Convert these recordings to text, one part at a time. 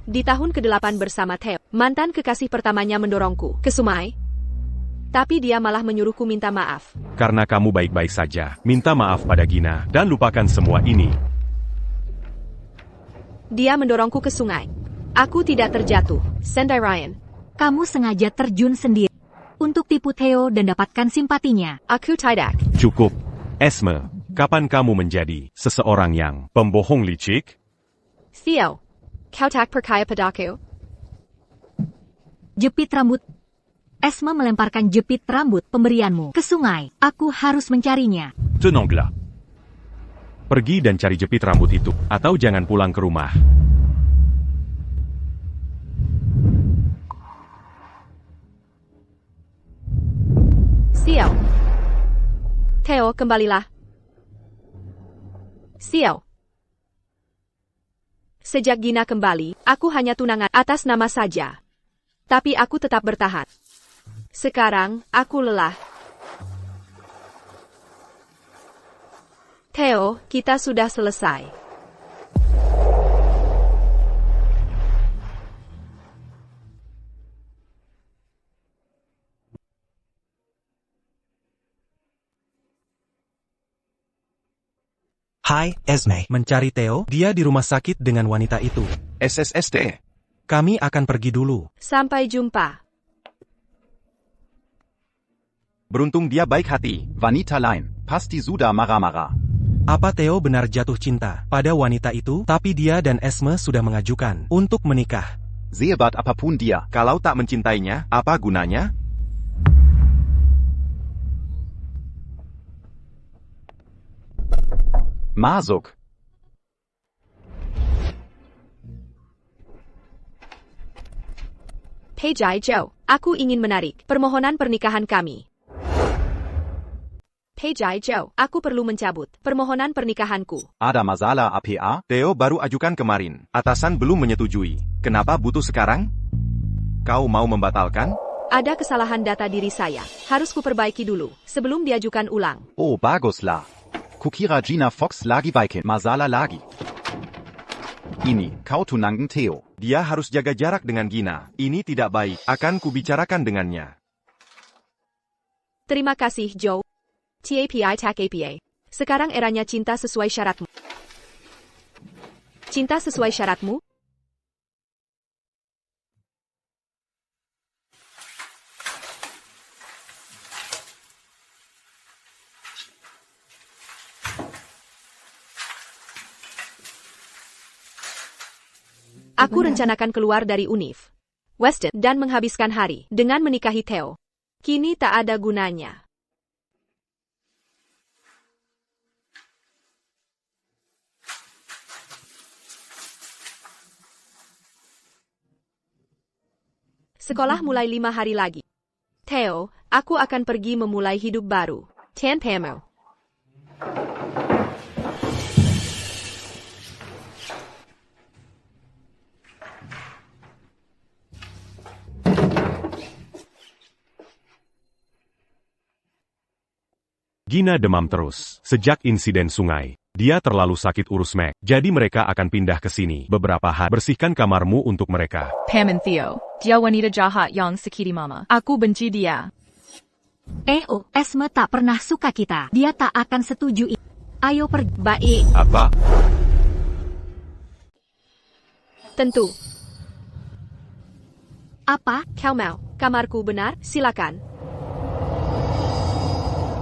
Di tahun ke-8 bersama Theo, mantan kekasih pertamanya mendorongku ke sungai. Tapi dia malah menyuruhku minta maaf. Karena kamu baik-baik saja, minta maaf pada Gina, dan lupakan semua ini. Dia mendorongku ke sungai. Aku tidak terjatuh. Sendai Ryan. Kamu sengaja terjun sendiri untuk tipu Theo dan dapatkan simpatinya. Aku tidak. Cukup. Esme, kapan kamu menjadi seseorang yang pembohong licik? Theo. Kau tak percaya padaku? Jepit rambut. Esme melemparkan jepit rambut pemberianmu ke sungai. Aku harus mencarinya. Tenanglah. Pergi dan cari jepit rambut itu, atau jangan pulang ke rumah. Theo. Theo, kembalilah. Theo. Sejak Gina kembali, aku hanya tunangan atas nama saja. Tapi aku tetap bertahan. Sekarang, aku lelah. Theo, kita sudah selesai. Hai, Esme. Mencari Theo, dia di rumah sakit dengan wanita itu. SSSD. Kami akan pergi dulu. Sampai jumpa. Beruntung dia baik hati, wanita lain, pasti sudah marah-marah. Apa Theo benar jatuh cinta pada wanita itu? Tapi dia dan Esme sudah mengajukan untuk menikah. Sehebat apapun dia, Kalau tak mencintainya, apa gunanya? Masuk. Pejai Joe, aku ingin menarik permohonan pernikahan kami. Pejai Joe, aku perlu mencabut permohonan pernikahanku. Ada masalah APA? Theo baru ajukan kemarin. Atasan belum menyetujui. Kenapa butuh sekarang? Kau mau membatalkan? Ada kesalahan data diri saya. Harus kuperbaiki dulu, sebelum diajukan ulang. Oh, baguslah. Kukira Gina Fox lagi baikin masalah lagi. Ini, kau tunangan Theo. Dia harus jaga jarak dengan Gina. Ini tidak baik. Akan kubicarakan dengannya. Terima kasih, Joe. TAPI TAC APA. Sekarang eranya cinta sesuai syaratmu. Cinta sesuai syaratmu? Aku rencanakan keluar dari Univ Weston dan menghabiskan hari dengan menikahi Theo. Kini tak ada gunanya. Sekolah mulai 5 hari lagi. Theo, aku akan pergi memulai hidup baru. Tanpamu. Gina demam terus. Sejak insiden sungai. Dia terlalu sakit urus Mac. Jadi mereka akan pindah ke sini. Beberapa hari. Bersihkan kamarmu untuk mereka. Pam and Theo. Dia wanita jahat yang sakiti mama. Aku benci dia. Esme tak pernah suka kita. Dia tak akan setuju. Ayo pergi. Baik, Apa? tentu. Apa? Kau mau kamarku benar? Silakan.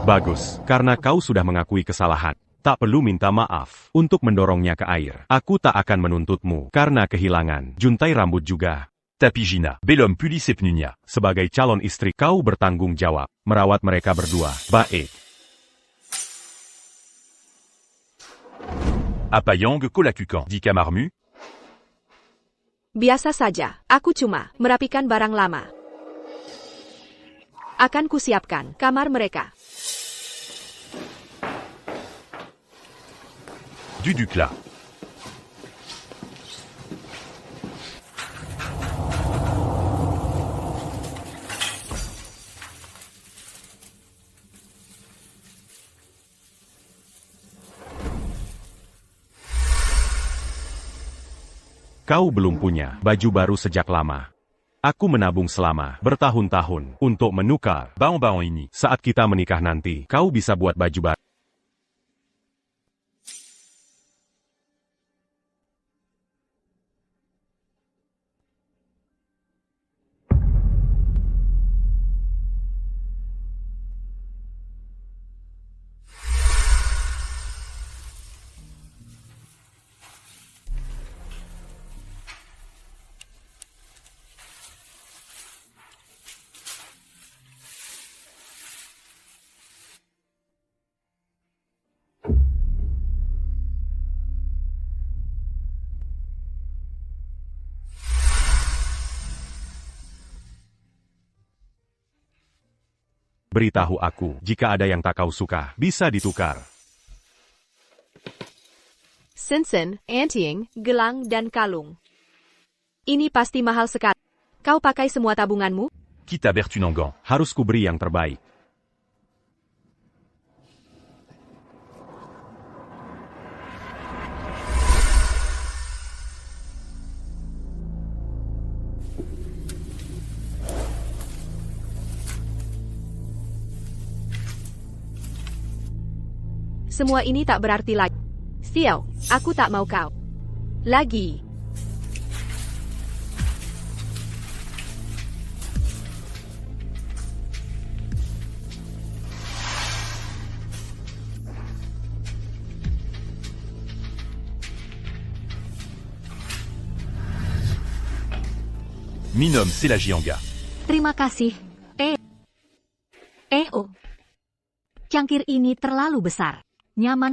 Bagus. Karena kau sudah mengakui kesalahan. Tak perlu minta maaf untuk mendorongnya ke air. Aku tak akan menuntutmu karena kehilangan juntai rambut juga. Tapi Gina, belum pulih sepenuhnya. Sebagai calon istri, kau bertanggung jawab merawat mereka berdua. Baik. Apa yang kau lakukan di kamarmu? Biasa saja. Aku cuma merapikan barang lama. Akan kusiapkan kamar mereka. Duduklah. Kau belum punya baju baru sejak lama. Aku menabung selama bertahun-tahun untuk menukar. Baon ini. Saat kita menikah nanti, kau bisa buat baju baru. Beritahu aku, jika ada yang tak kau suka, bisa ditukar. Cincin, anting, gelang, dan kalung. Ini pasti mahal sekali. Kau pakai semua tabunganmu? Quitte à Bertunangan. Harus kuberi yang terbaik. Semua ini tak berarti lagi. Xiao, aku tak mau kau lagi. Minom, c'est la Jianga. Terima kasih. Oh. Cangkir ini terlalu besar. Nyaman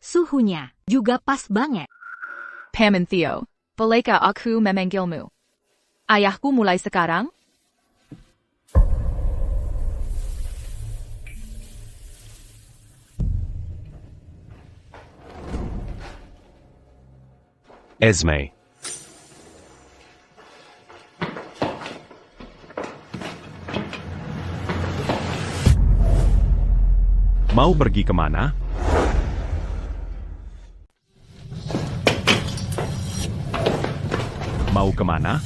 suhunya juga pas banget. Pam and Theo. Bolehkah aku memanggilmu ayahku mulai sekarang? Esme. Mau pergi kemana? Mau kemana?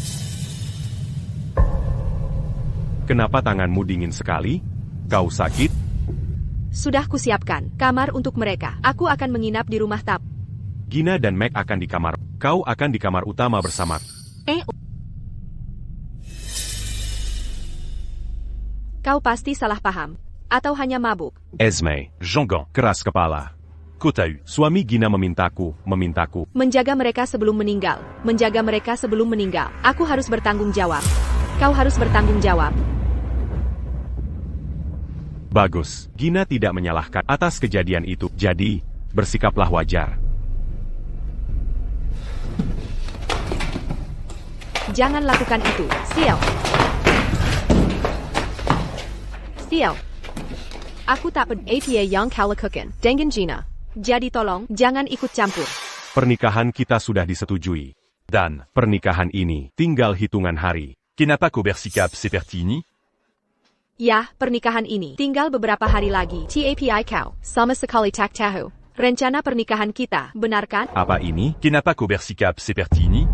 Kenapa tanganmu dingin sekali? Kau sakit? Sudah kusiapkan kamar untuk mereka. Aku akan menginap di rumah tamu. Gina dan Meg akan di kamar. Kau akan di kamar utama bersama. Kau pasti salah paham. Atau hanya mabuk. Esme. Jangan. Keras kepala. Kotahu. Suami Gina memintaku. Menjaga mereka sebelum meninggal. Menjaga mereka sebelum meninggal. Aku harus bertanggung jawab. Kau harus bertanggung jawab. Bagus. Gina tidak menyalahkan atas kejadian itu. Jadi, bersikaplah wajar. Jangan lakukan itu. Xiao. Xiao. Aku tak peduli yang kau lakukan. Dengan Gina. Jadi tolong, jangan ikut campur. Pernikahan kita sudah disetujui. Dan, pernikahan ini tinggal hitungan hari. Kenapa kau bersikap seperti ini? Ya, pernikahan ini tinggal beberapa hari lagi. Tapi kau, sama sekali tak tahu. Rencana pernikahan kita, benarkan? Apa ini? Kenapa kau bersikap seperti ini?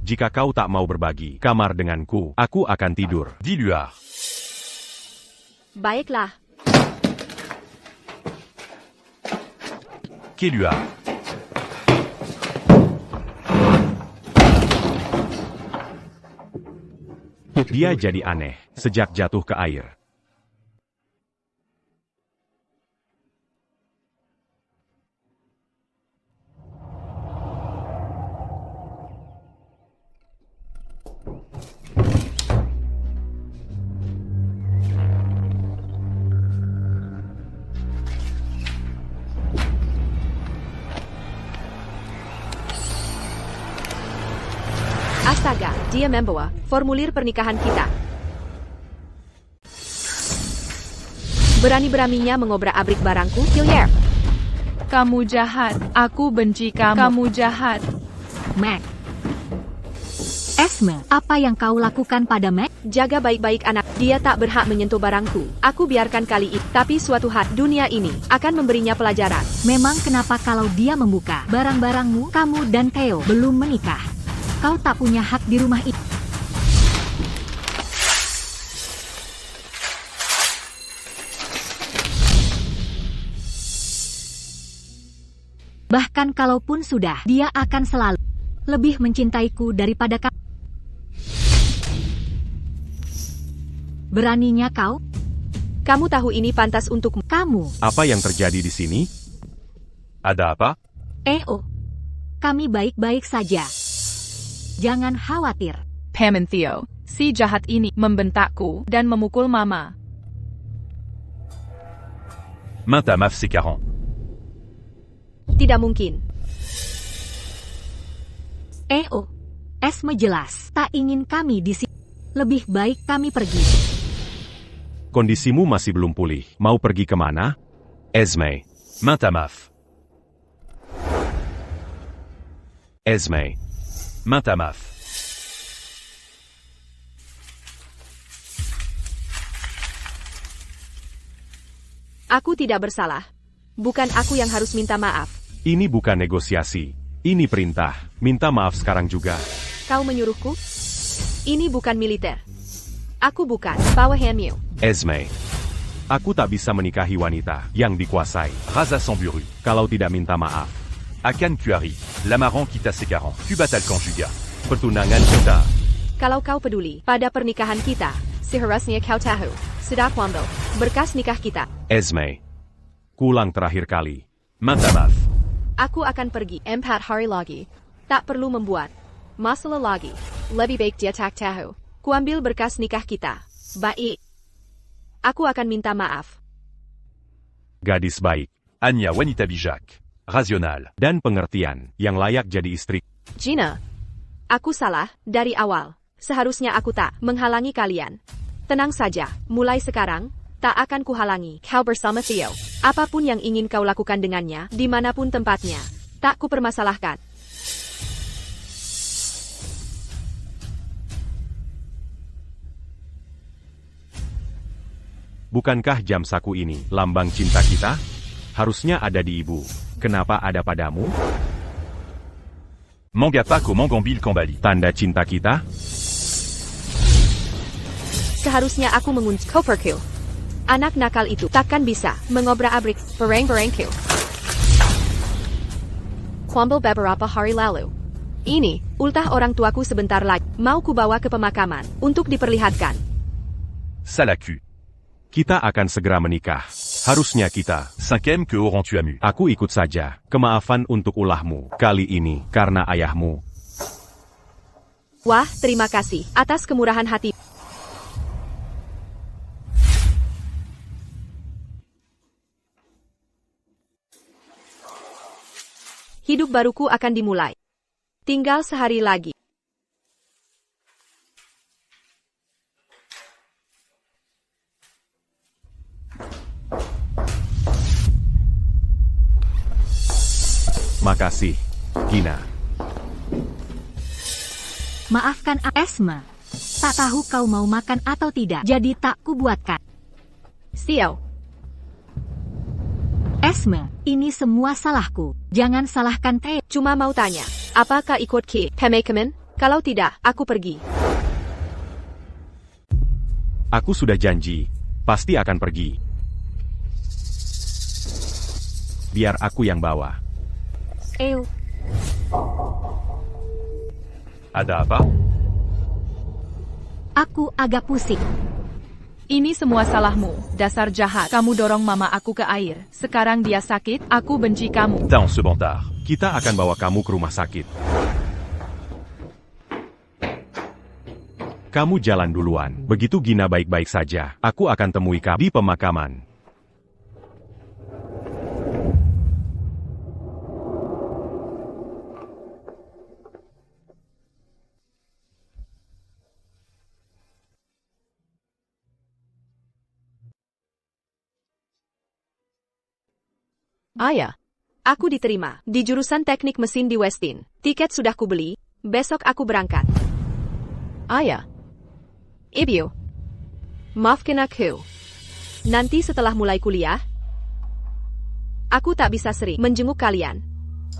Jika kau tak mau berbagi kamar denganku, aku akan tidur. Dis-lui. Baiklah. Qu'est-lui? Dia jadi aneh sejak jatuh ke air. Astaga, dia membawa formulir pernikahan kita. Berani-beraninya mengobrak-abrik barangku, Hillier. Kamu jahat. Aku benci kamu. Kamu jahat. Meg. Esme, apa yang kau lakukan pada Mac? Jaga baik-baik anak, dia tak berhak menyentuh barangku. Aku biarkan kali ini, tapi suatu hari dunia ini akan memberinya pelajaran. Memang kenapa kalau dia membuka barang-barangmu, kamu dan Theo belum menikah? Kau tak punya hak di rumah itu. Bahkan kalaupun sudah, dia akan selalu lebih mencintaiku daripada kamu. Beraninya kau? Kamu tahu ini pantas untukmu. Kamu. Apa yang terjadi di sini? Ada apa? Oh. Kami baik-baik saja. Jangan khawatir. Pam and Theo, si jahat ini membentakku dan memukul Mama. Minta maaf c'est 40. Tidak mungkin. Esme jelas tak ingin kami di sini. Lebih baik kami pergi. Kondisimu masih belum pulih. Mau pergi kemana? Esme. Minta maaf. Esme. Minta maaf. Aku tidak bersalah. Bukan aku yang harus minta maaf. Ini bukan negosiasi. Ini perintah. Minta maaf sekarang juga. Kau menyuruhku? Ini bukan militer. Aku bukan Power Hamil. Esme. Aku tak bisa menikahi wanita yang dikuasai. Raza Samburu. Kalau tidak minta maaf. Akan Kuari. Lamaran kita sekarang. Kubatal conjuga. Pertunangan kita. Kalau kau peduli pada pernikahan kita, seharusnya kau tahu. Sudah kuambil berkas nikah kita. Esme. Kulang terakhir kali. Minta maaf. Aku akan pergi 4 hari lagi. Tak perlu membuat masalah lagi. Lebih baik dia tak tahu. Kuambil berkas nikah kita. Baik. Aku akan minta maaf. Gadis baik. Anya wanita bijak. Rasional. Dan pengertian yang layak jadi istri. Gina. Aku salah dari awal. Seharusnya aku tak menghalangi kalian. Tenang saja. Mulai sekarang, tak akan kuhalangi kau bersama Theo. Apapun yang ingin kau lakukan dengannya, dimanapun tempatnya, tak kupermasalahkan. Bukankah jam saku ini lambang cinta kita? Harusnya ada di ibu. Kenapa ada padamu? Manga Paco Mangambil Kambali. Tanda cinta kita? Seharusnya aku mengunci Copperkill. Anak nakal itu takkan bisa mengobrak-abrik barang-barangku. Kuambil beberapa hari lalu. Ini, ultah orang tuaku sebentar lagi. Mau kubawa ke pemakaman untuk diperlihatkan. Salaku. Kita akan segera menikah. Harusnya kita. 5e que auront tu amu. Aku ikut saja. Kemaafan untuk ulahmu. Kali ini, karena ayahmu. Wah, terima kasih atas kemurahan hati. Hidup baruku akan dimulai. Tinggal sehari lagi. Makasih, Gina. Maafkan Esme. Tak tahu kau mau makan atau tidak, jadi tak kubuatkan. Theo. Esme, ini semua salahku. Jangan salahkan Theo. Cuma mau tanya, apakah ikut ke pemakaman? Kalau tidak, aku pergi. Aku sudah janji. Pasti akan pergi. Biar aku yang bawa. Ada apa? Aku agak pusing. Ini semua salahmu, dasar jahat. Kamu dorong Mama aku ke air. Sekarang dia sakit, aku benci kamu. Dans ce bantard. Kita akan bawa kamu ke rumah sakit. Kamu jalan duluan. Begitu Gina baik-baik saja, aku akan temui kamu di pemakaman. Ayah. Aku diterima di jurusan teknik mesin di Westin. Tiket sudah kubeli, besok aku berangkat. Ayah. Ibu. Maafkan aku. Nanti setelah mulai kuliah, aku tak bisa sering menjenguk kalian.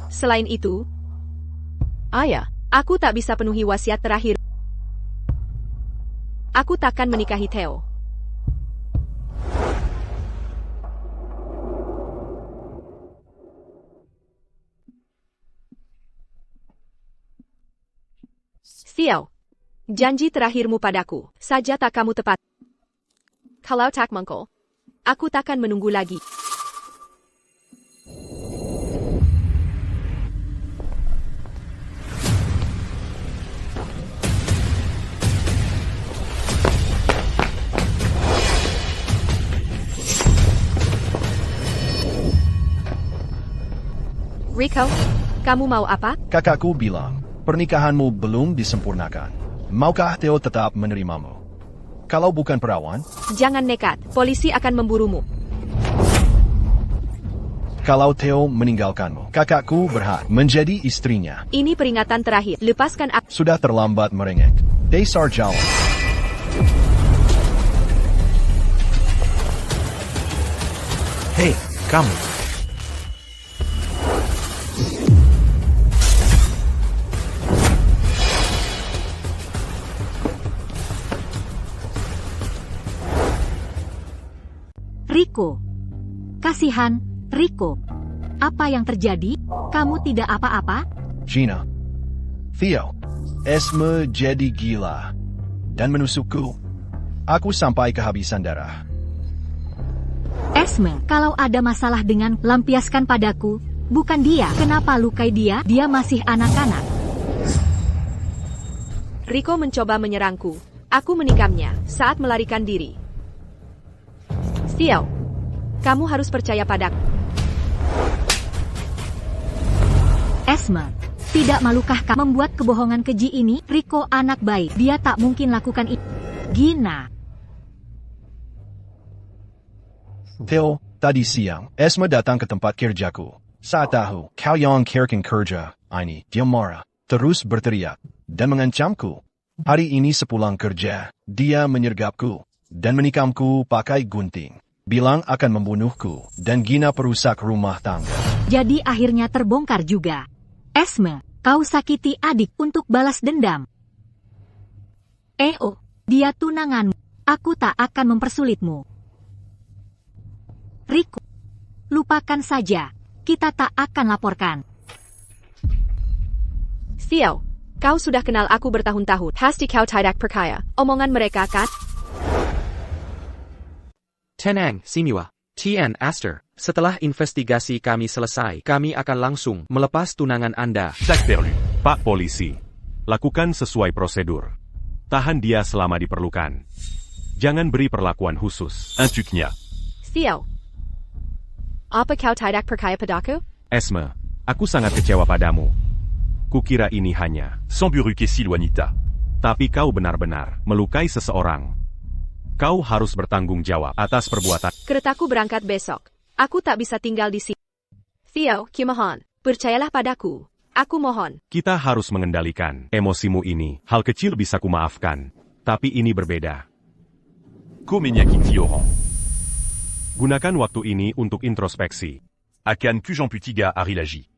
Selain itu, Ayah, aku tak bisa penuhi wasiat terakhir. Aku takkan menikahi Theo. Theo, janji terakhirmu padaku saja tak kamu tepat. Kalau tak mengko, aku takkan menunggu lagi. Rico, kamu mau apa? Kakakku bilang, pernikahanmu belum disempurnakan. Maukah Theo tetap menerimamu? Kalau bukan perawan, Jangan nekat, polisi akan memburumu. kalau Theo meninggalkanmu, kakakku berhak menjadi istrinya. Ini peringatan terakhir, lepaskan aku. Sudah terlambat merengek. Dasar jalan. Hei, kamu. Rico. Kasihan, Rico. Apa yang terjadi? Kamu tidak apa-apa? Gina. Theo. Esme jadi gila. Dan menusukku. Aku sampai kehabisan darah. Esme, kalau ada masalah dengan lampiaskan padaku. Bukan dia. Kenapa lukai dia? Dia masih anak-anak. Rico mencoba menyerangku. Aku menikamnya saat melarikan diri. Theo, kamu harus percaya padaku. Esme, tidak malukah kamu membuat kebohongan keji ini? Rico anak baik. Dia tak mungkin lakukan itu. Gina. Theo, tadi siang, Esme datang ke tempat kerjaku. Saat tahu, kau yang kerkin kerja, ini, dia marah, terus berteriak, dan mengancamku. Hari ini sepulang kerja, dia menyergapku, dan menikamku pakai gunting. Bilang akan membunuhku, dan Gina perusak rumah tangga. Jadi akhirnya terbongkar juga. Esme, kau sakiti adik untuk balas dendam. Oh, dia tunanganmu. Aku tak akan mempersulitmu. Rico, lupakan saja. Kita tak akan laporkan. Theo, kau sudah kenal aku bertahun-tahun. Pasti kau tidak percaya omongan mereka, kan? Tenang, Simua. Tian Aster, setelah investigasi kami selesai, kami akan langsung melepas tunangan Anda. Tak perlu. Pak Polisi. Lakukan sesuai prosedur. Tahan dia selama diperlukan. Jangan beri perlakuan khusus. Intuknya. Theo, apa kau tidak percaya padaku? Esme, aku sangat kecewa padamu. Kukira ini hanya, Sans buruquesi wanita. tapi kau benar-benar melukai seseorang. Kau harus bertanggung jawab atas perbuatan. Keretaku berangkat besok. Aku tak bisa tinggal di sini. Theo, kumohon, percayalah padaku. Aku mohon. Kita harus mengendalikan emosimu ini. Hal kecil bisa kumaafkan, tapi ini berbeda. Komenyaki Tioran. Gunakan waktu ini untuk introspeksi. Akan Kujan Putiga Arilaji.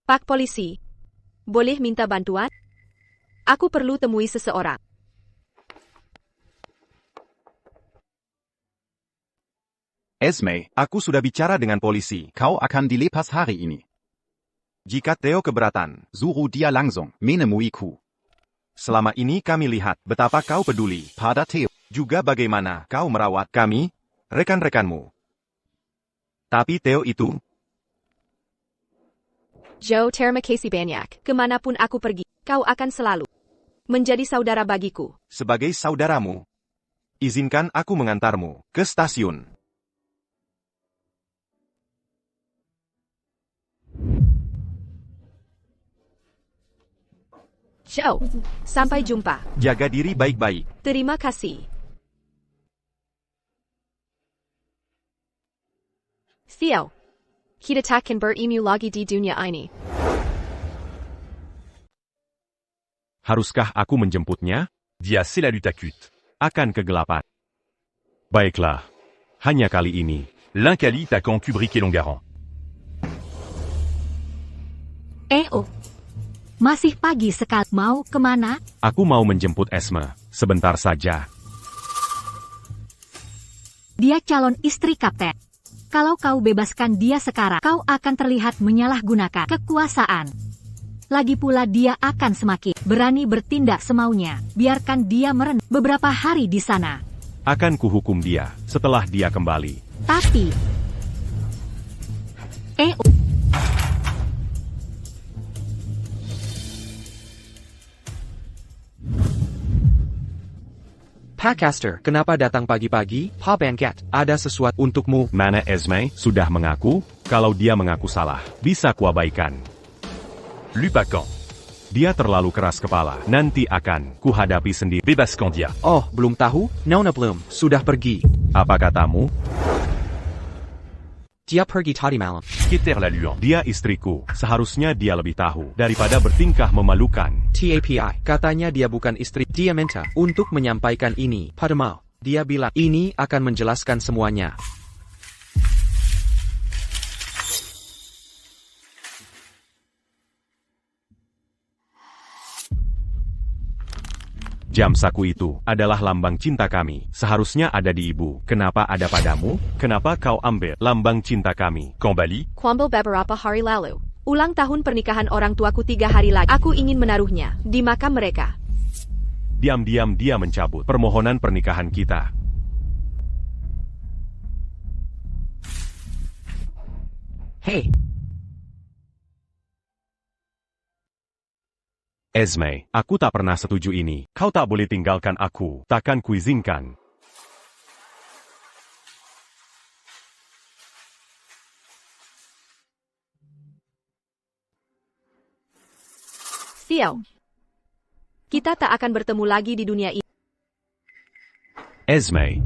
Pak Polisi, boleh minta bantuan? Aku perlu temui seseorang. Esme, Aku sudah bicara dengan polisi. kau akan dilepas hari ini. Jika Theo keberatan, Suruh dia langsung menemuiku. selama ini kami lihat betapa kau peduli. Pada Theo. Juga bagaimana kau merawat kami, rekan-rekanmu. Tapi Theo itu, Joe, terima kasih banyak. Kemanapun aku pergi, kau akan selalu menjadi saudara bagiku. sebagai saudaramu, izinkan aku mengantarmu ke stasiun. Ciao. Sampai jumpa. Jaga diri baik-baik. Terima kasih. Theo. Kita takkan bertemu lagi di dunia ini. Haruskah aku menjemputnya? Dia c'est la lutte acute. Akan kegelapan. Baiklah. Hanya kali ini. L'Incali t'accant Kubrick et Longarant. Oh. Masih pagi sekali. Mau kemana? Aku mau menjemput Esme. Sebentar saja. Dia calon istri kapten. Kalau kau bebaskan dia sekarang, kau akan terlihat menyalahgunakan kekuasaan. Lagi pula dia akan semakin berani bertindak semaunya. Biarkan dia merenung beberapa hari di sana. Akan kuhukum dia setelah dia kembali. Tapi... Pak Caster, kenapa datang pagi-pagi? Pak Bancat, ada sesuatu untukmu. Mana Esme sudah mengaku, kalau dia mengaku salah, bisa kuabaikan. Lupacan. Dia terlalu keras kepala, nanti akan kuhadapi sendiri. Bebaskan dia. Oh, belum tahu? Nona belum, sudah pergi. Apa katamu? Dia pergi tadi malam. Keter la luan. Dia istriku, seharusnya dia lebih tahu, daripada bertingkah memalukan. TAPI, katanya dia bukan istri. Dia minta untuk menyampaikan ini padamu. Dia bilang, ini akan menjelaskan semuanya. Jam saku itu adalah lambang cinta kami. Seharusnya ada di ibu. Kenapa ada padamu? Kenapa kau ambil lambang cinta kami? Kembali. Kuambil beberapa hari lalu. Ulang tahun pernikahan orang tuaku 3 hari lagi. Aku ingin menaruhnya di makam mereka. Diam-diam dia mencabut permohonan pernikahan kita. Hei, Esme, aku tak pernah setuju ini. Kau tak boleh tinggalkan aku. Takkan kuizinkan. Theo. Kita tak akan bertemu lagi di dunia ini. Esme.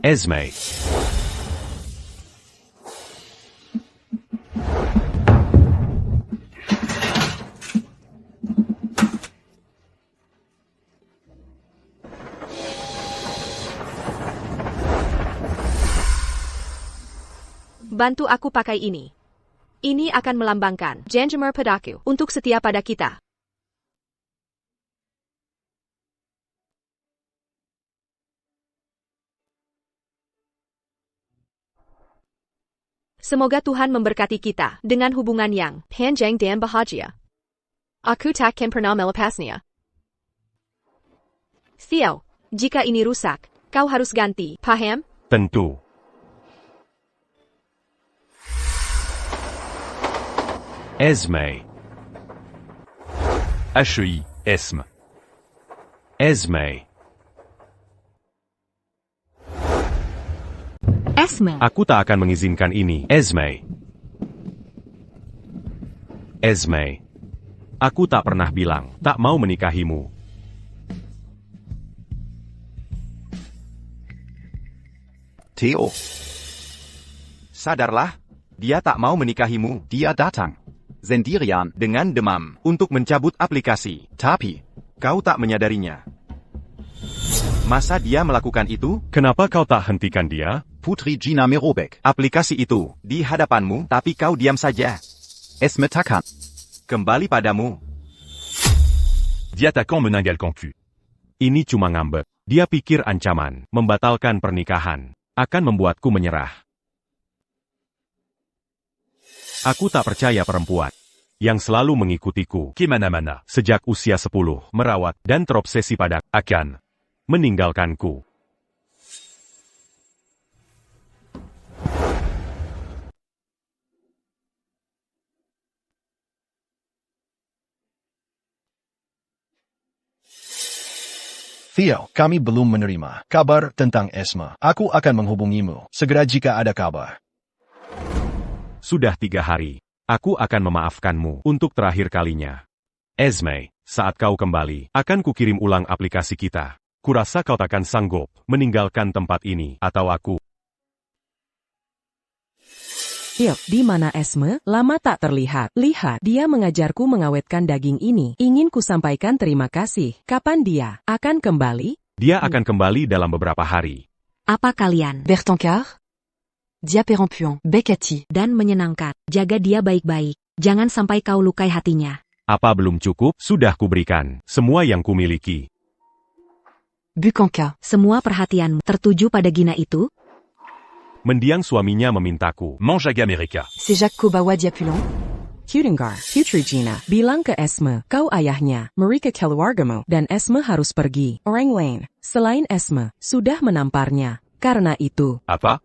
Esme. Bantu aku pakai ini. Ini akan melambangkan janjimer padaku untuk setia pada kita. Semoga Tuhan memberkati kita dengan hubungan yang panjang dan bahagia. Aku takkan pernah melepasnya. Theo, jika ini rusak, kau harus ganti, paham? Tentu. Esme. HEI. Esme. Esme. Esme. Aku tak akan mengizinkan ini. Esme. Esme. Aku tak pernah bilang, tak mau menikahimu. Theo, sadarlah, dia tak mau menikahimu dia datang. Sendirian, dengan demam untuk mencabut aplikasi. tapi, Kau tak menyadarinya. Masa dia melakukan itu? Kenapa kau tak hentikan dia? Putri Gina Mirobek, Aplikasi itu di hadapanmu, tapi kau diam saja. Esme Takan, Kembali padamu. Dia t'accant meningal concu. Ini cuma ngambek. Dia pikir ancaman, membatalkan pernikahan, akan membuatku menyerah. Aku tak percaya perempuan yang selalu mengikutiku Kemana-mana. sejak usia 10, merawat dan terobsesi pada Akan. meninggalkanku. Theo, kami belum menerima kabar tentang Esme. Aku akan menghubungimu segera jika ada kabar. Sudah 3 hari. Aku akan memaafkanmu untuk terakhir kalinya. Esme, saat kau kembali, akan kukirim ulang aplikasi kita. Kurasa kau takkan sanggup meninggalkan tempat ini, atau aku. Yuk, di mana Esme? Lama tak terlihat. Lihat, dia mengajarku mengawetkan daging ini. Ingin ku sampaikan terima kasih. Kapan dia akan kembali? Dia akan kembali dalam beberapa hari. Apa kalian? Bertengkar? Diaperempuan, Bekati. Dan menyenangkan. Jaga dia baik-baik. Jangan sampai kau lukai hatinya. Apa belum cukup? Sudah kuberikan semua yang kumiliki. Bukanka. Semua perhatianmu tertuju pada Gina itu? Mendiang suaminya memintaku. Manjaga America. C'est Jacques Kobawa Diapulon? Hudengar, Gina, bilang ke Esme, kau ayahnya, mereka keluargamu, dan Esme harus pergi. Orang lain, selain Esme, sudah menamparnya. Karena itu. Apa?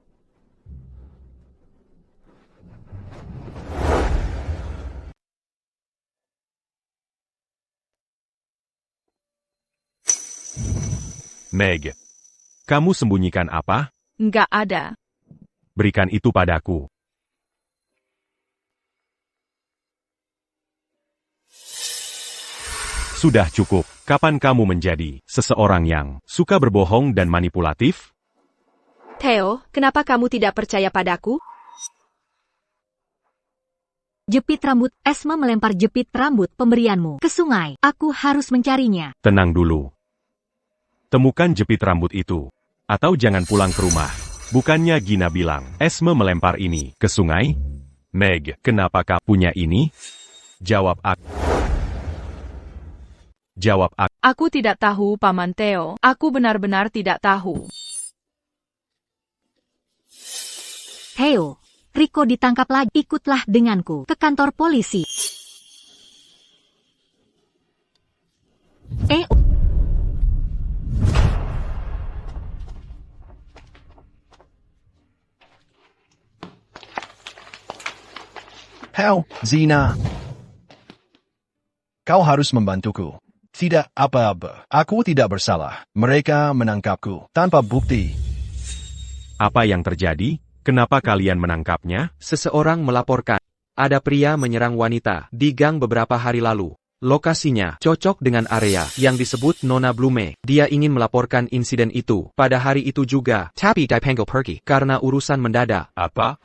Meg, kamu sembunyikan apa? Nggak ada. Berikan itu padaku. Sudah cukup. Kapan kamu menjadi seseorang yang suka berbohong dan manipulatif? Theo, kenapa kamu tidak percaya padaku? Jepit rambut. Esme melempar jepit rambut pemberianmu ke sungai. Aku harus mencarinya. Tenang dulu. Temukan jepit rambut itu. Atau jangan pulang ke rumah. Bukannya Gina bilang, Esme melempar ini ke sungai? Meg, kenapa kau punya ini? Jawab aku. Jawab aku. Aku tidak tahu, Paman Theo. Aku benar-benar tidak tahu. Theo, Rico ditangkap lagi. Ikutlah denganku ke kantor polisi. How, Zina? Kau harus membantuku. Tidak apa-apa. Aku tidak bersalah. Mereka menangkapku tanpa bukti. Apa yang terjadi? Kenapa kalian menangkapnya? Seseorang melaporkan, ada pria menyerang wanita di gang beberapa hari lalu. Lokasinya cocok dengan area yang disebut Nona Blume. Dia ingin melaporkan insiden itu pada hari itu juga. Tapi dipanggil pergi karena urusan mendadak. Apa?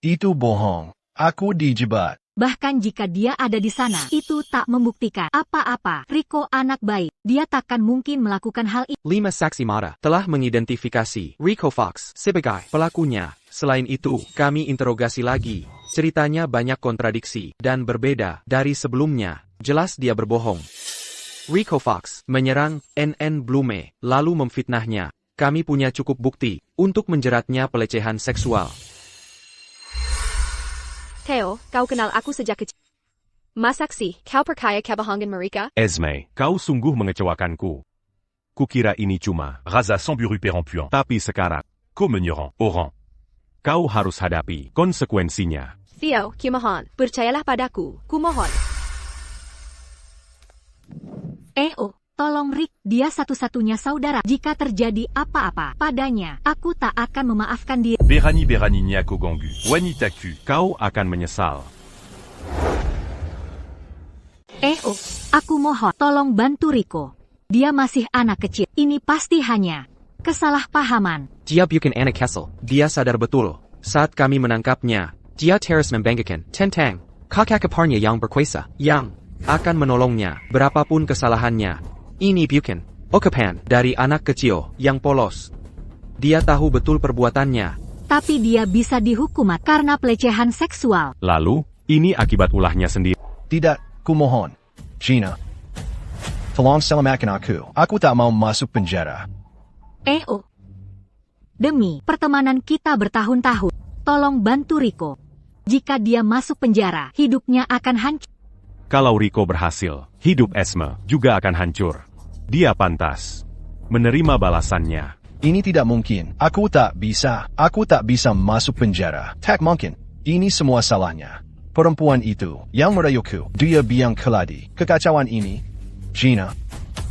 Itu bohong. Aku dijebak. Bahkan jika dia ada di sana, itu tak membuktikan apa-apa. Rico anak baik. Dia takkan mungkin melakukan hal itu. 5 saksi mata telah mengidentifikasi Rico Fox sebagai pelakunya. Selain itu, kami interogasi lagi. Ceritanya banyak kontradiksi dan berbeda dari sebelumnya. Jelas dia berbohong. Rico Fox menyerang NN Blume, lalu memfitnahnya. Kami punya cukup bukti untuk menjeratnya pelecehan seksual. Theo, kau kenal aku sejak kecil. Masaksi, kau percaya kebohongan mereka? Esme, kau sungguh mengecewakanku. Kukira ini cuma. Raza Samburu Perempuan. Tapi sekarang, Comeneran, Oran. kau harus hadapi konsekuensinya. Theo, kumohon, percayalah padaku, kumohon. Tolong Rick, dia satu-satunya saudara. Jika terjadi apa-apa padanya, aku tak akan memaafkan dia. Berani Nyako Gangu. Wanitaku. Kau akan menyesal. Aku mohon, tolong bantu Rico. Dia masih anak kecil. Ini pasti hanya kesalahpahaman. Dia bukan anak Kessel. Dia sadar betul. Saat kami menangkapnya, dia terus membanggakan tentang kakak iparnya yang berkuasa, yang akan menolongnya, berapapun kesalahannya. Ini bukan okapan dari anak kecil yang polos. Dia tahu betul perbuatannya. Tapi dia bisa dihukum karena pelecehan seksual. Lalu, ini akibat ulahnya sendiri. Tidak, kumohon. Gina. Tolong selamatkan aku. Aku tak mau masuk penjara. Demi pertemanan kita bertahun-tahun, tolong bantu Rico. Jika dia masuk penjara, hidupnya akan hancur. Kalau Rico berhasil, hidup Esme juga akan hancur. Dia pantas menerima balasannya. Ini tidak mungkin. Aku tak bisa masuk penjara. Tak mungkin. Ini semua salahnya. Perempuan itu yang merayuku. Dia biang keladi kekacauan ini. Gina,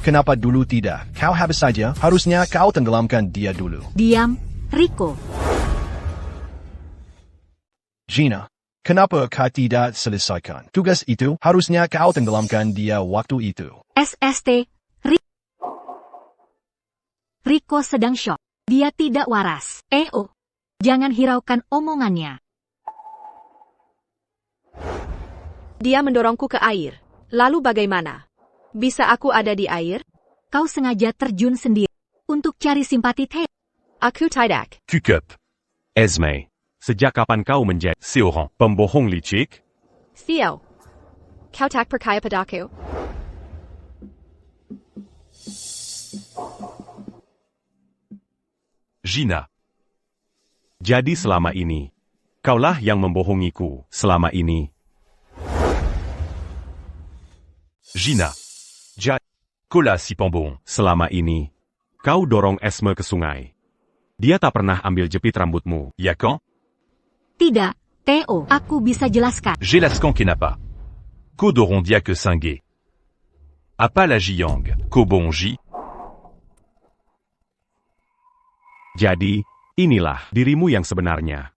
kenapa dulu tidak? Kau habis saja. Harusnya kau tenggelamkan dia dulu. Diam, Rico. Gina, kenapa kau tidak selesaikan tugas itu? Harusnya kau tenggelamkan dia waktu itu. SST. Rico sedang shock. Dia tidak waras. Jangan hiraukan omongannya. Dia mendorongku ke air. Lalu bagaimana? Bisa aku ada di air? Kau sengaja terjun sendiri untuk cari simpati Theo. Aku tidak. Cucup. Esme, sejak kapan kau menjadi C'est Oran. pembohong licik? Theo. Kau tak percaya padaku? Gina. Jadi selama ini, kaulah yang membohongiku selama ini. Gina. Ja, Cola si pambon. selama ini, kau dorong Esme ke sungai. Dia tak pernah ambil jepit rambutmu. Y'a quand? Tidak, Theo. Aku bisa jelaskan. J'ai la scan kenapa. Kodoron dia que singué. Apa la jiang. Kobonji. Jadi, inilah dirimu yang sebenarnya.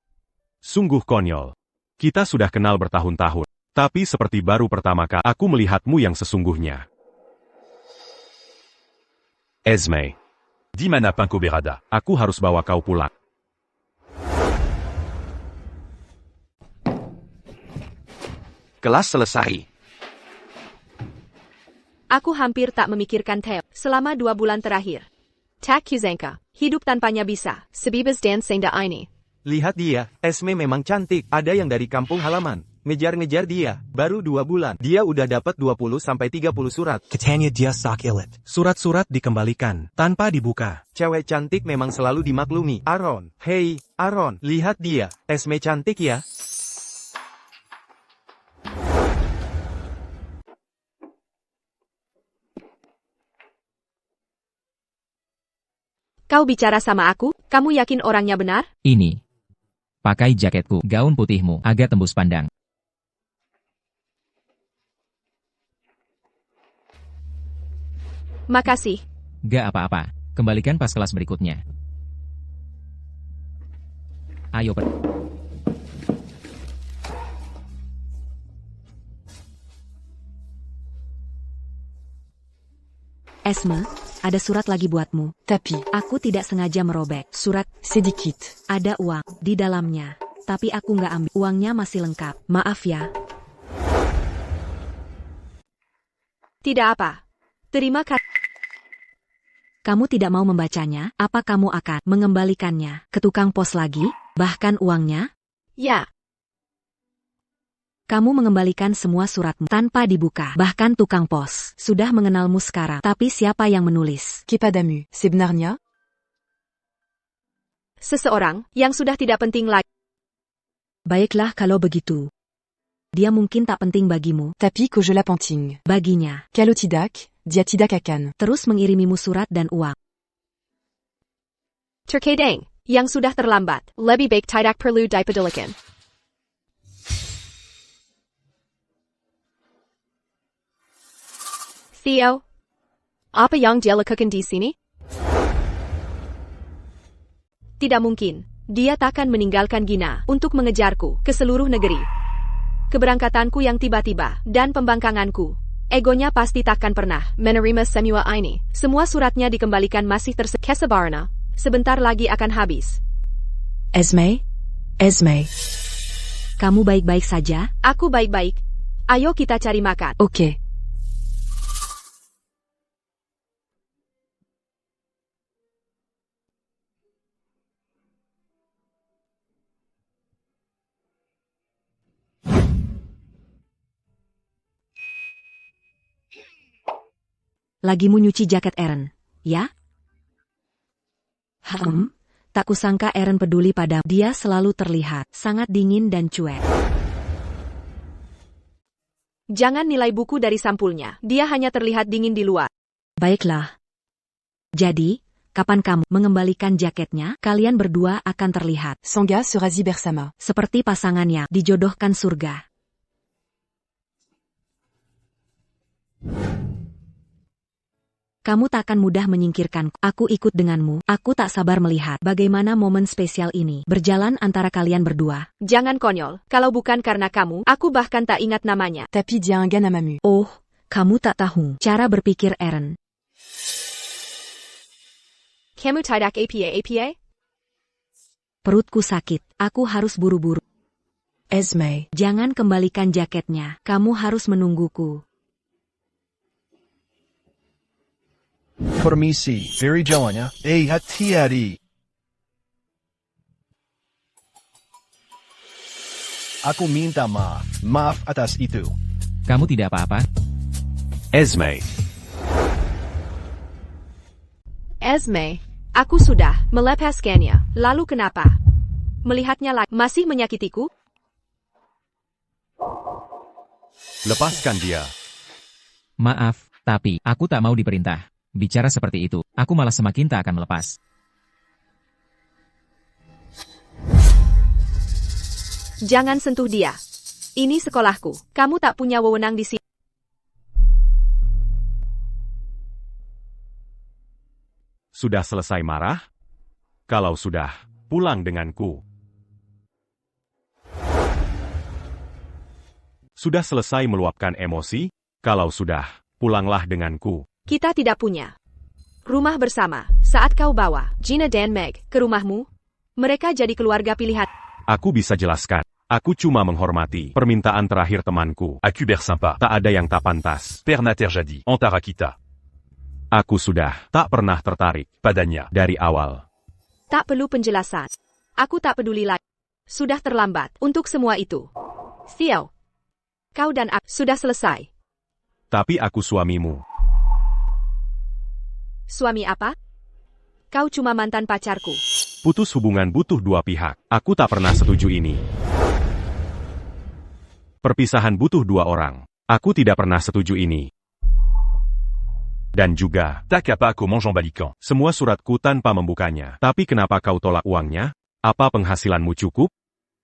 Sungguh konyol. Kita sudah kenal bertahun-tahun. Tapi seperti baru pertama kali aku melihatmu yang sesungguhnya. Esme, Di mana Pinko Berada. aku harus bawa kau pulang. Kelas selesai. Aku hampir tak memikirkan Theo selama 2 bulan terakhir. Tak Kuzanka, hidup tanpanya bisa. Sebibas dan senda ini. Lihat dia, Esme memang cantik. Ada yang dari kampung halaman. Ngejar-ngejar dia. Baru 2 bulan. Dia udah dapat 20-30 surat. Katanya dia sak ilit. Surat-surat dikembalikan, tanpa dibuka. Cewek cantik memang selalu dimaklumi. Aaron. Hey, Aaron. Lihat dia. Esme cantik ya. Kau bicara sama aku? Kamu yakin orangnya benar? Ini. Pakai jaketku, gaun putihmu, agak tembus pandang. Makasih. Gak apa-apa, kembalikan pas kelas berikutnya. Ayo Esme, ada surat lagi buatmu. Tapi, Aku tidak sengaja merobek. Surat, sedikit. ada uang di dalamnya. Tapi aku nggak ambil. Uangnya masih lengkap. Maaf ya. Tidak apa. Terima kasih. Kamu tidak mau membacanya? Apa kamu akan mengembalikannya ke tukang pos lagi? Bahkan uangnya? Ya. Kamu mengembalikan semua suratmu tanpa dibuka. Bahkan tukang pos sudah mengenalmu sekarang. Tapi siapa yang menulis? Kepadamu, sebenarnya? Seseorang yang sudah tidak penting lagi. Baiklah kalau begitu. Dia mungkin tak penting bagimu. Tapi que je la penting. Baginya. Kalau tidak, dia tidak akan. Terus mengirimimu surat dan uang. Terkadang, yang sudah terlambat, lebih baik tidak perlu dipedulikan. Theo, apa yang dia lakukan di sini? Tidak mungkin. Dia takkan meninggalkan Gina untuk mengejarku ke seluruh negeri. Keberangkatanku yang tiba-tiba dan pembangkanganku. Egonya pasti takkan pernah menerima semua ini. Semua suratnya dikembalikan masih Kesabarna. Sebentar lagi akan habis. Esme? Esme. Kamu baik-baik saja? Aku baik-baik. Ayo kita cari makan. Oke. Lagi mau nyuci jaket Aaron, ya? Tak kusangka Aaron peduli pada dia selalu terlihat sangat dingin dan cuek. Jangan nilai buku dari sampulnya. Dia hanya terlihat dingin di luar. Baiklah. Jadi, kapan kamu mengembalikan jaketnya? Kalian berdua akan terlihat. Sangha sera bersama. Seperti pasangannya dijodohkan surga. Kamu takkan mudah menyingkirkanku. Aku ikut denganmu. Aku tak sabar melihat bagaimana momen spesial ini berjalan antara kalian berdua. Jangan konyol, kalau bukan karena kamu, aku bahkan tak ingat namanya. Tapi dia un gars à Mamu. Oh, kamu tak tahu cara berpikir Eren. Kamu tidak apa? Perutku sakit. Aku harus buru-buru. Esme. Jangan kembalikan jaketnya. Kamu harus menungguku. Permisi, dari jalannya. Hati-hati. Aku minta maaf atas itu. Kamu tidak apa-apa? Esme. Esme, aku sudah melepaskannya. Lalu kenapa? Melihatnya lagi masih menyakitiku? Lepaskan dia. Maaf, tapi aku tak mau diperintah. Bicara seperti itu, aku malah semakin tak akan melepas. Jangan sentuh dia. Ini sekolahku. Kamu tak punya wewenang di sini. Sudah selesai marah? Kalau sudah, pulang denganku. Sudah selesai meluapkan emosi? Kalau sudah, pulanglah denganku. Kita tidak punya rumah bersama. Saat kau bawa Gina dan Meg ke rumahmu, mereka jadi keluarga pilihan. Aku bisa jelaskan. Aku cuma menghormati permintaan terakhir temanku. Akuber sympa. Tak ada yang tak pantas. Pernah terjadi. Antara kita. Aku sudah tak pernah tertarik Padanya. dari awal. Tak perlu penjelasan. Aku tak peduli lagi. Sudah terlambat untuk semua itu. Xiao, kau dan aku sudah selesai. Tapi aku suamimu. Suami apa? Kau cuma mantan pacarku. Putus hubungan butuh dua pihak. Aku tak pernah setuju ini. Perpisahan butuh dua orang. Aku tidak pernah setuju ini. Dan juga, Tac à pas comment Jean Balican. semua suratku tanpa membukanya. Tapi kenapa kau tolak uangnya? Apa penghasilanmu cukup?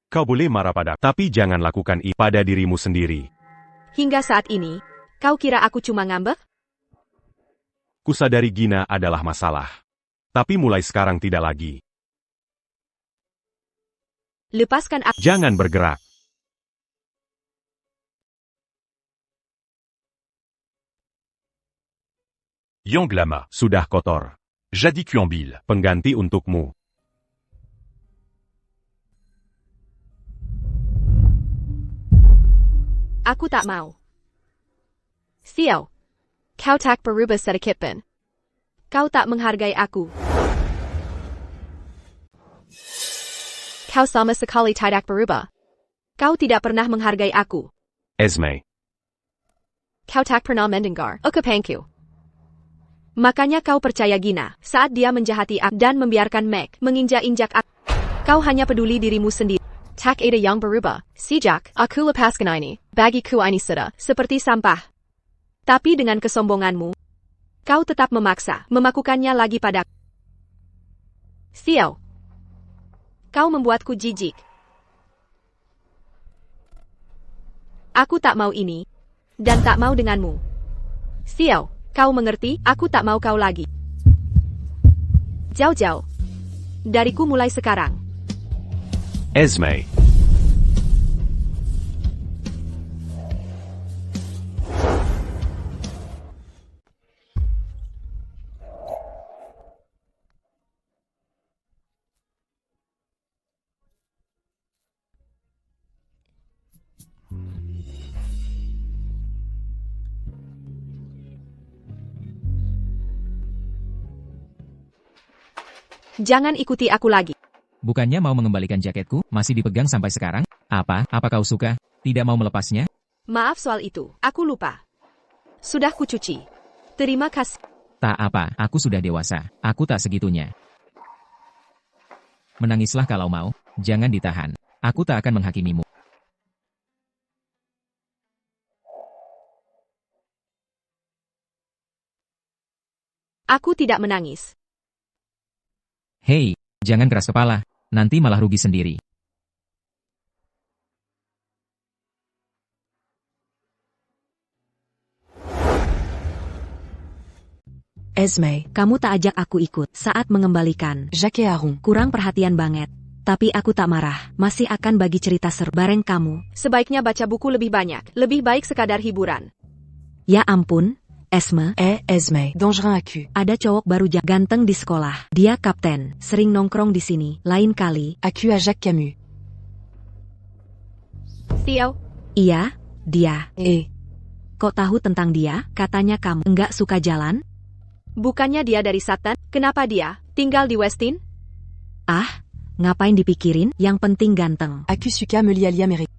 Kau boleh marah pada, tapi jangan lakukan itu pada dirimu sendiri. Hingga saat ini, kau kira aku cuma ngambek? Kusadari Gina adalah masalah. Tapi mulai sekarang tidak lagi. Lepaskan aku. Jangan bergerak. Yang lama. Sudah kotor. Jadi Cuambil. Pengganti untukmu. Aku tak mau. Xiao, kau tak berubah sedikit pun. Kau tak menghargai aku. Kau sama sekali tidak berubah. Kau tidak pernah menghargai aku. Esme. Kau tak pernah mendengar ucapanku. Makanya kau percaya Gina saat dia menjahati aku dan membiarkan Meg menginjak-injak aku. Kau hanya peduli dirimu sendiri. Tak ada yang berubah. Sejak aku lepaskan ini, bagiku ini sudah seperti sampah. Tapi dengan kesombonganmu, kau tetap memaksa memakukannya lagi padaku. Xiao, kau membuatku jijik. Aku tak mau ini, dan tak mau denganmu. Xiao, kau mengerti? Aku tak mau kau lagi. Jauh-jauh. Dariku mulai sekarang. Esme. Jangan ikuti aku lagi. Bukannya mau mengembalikan jaketku, masih dipegang sampai sekarang? Apa kau suka? Tidak mau melepasnya? Maaf soal itu, aku lupa. Sudah kucuci. Terima kasih. Tak apa, aku sudah dewasa. Aku tak segitunya. Menangislah kalau mau, jangan ditahan. Aku tak akan menghakimimu. Aku tidak menangis. Hei, jangan keras kepala. Nanti malah rugi sendiri. Esme. Kamu tak ajak aku ikut saat mengembalikan. Jacques et Aaron. Kurang perhatian banget. Tapi aku tak marah, masih akan bagi cerita seru bareng kamu. Sebaiknya baca buku lebih banyak, lebih baik sekadar hiburan. Ya ampun, Esme. Esme. Dangerin aku. Ada cowok baru ganteng di sekolah. Dia kapten, sering nongkrong di sini. Lain kali. Aku à Jacques Camus. Theo? Iya, dia. Kok tahu tentang dia? Katanya kamu enggak suka jalan? Bukannya dia dari Satan? Kenapa dia tinggal di Westin? Ah, ngapain dipikirin? Yang penting ganteng. Aku suka melihat Amerika.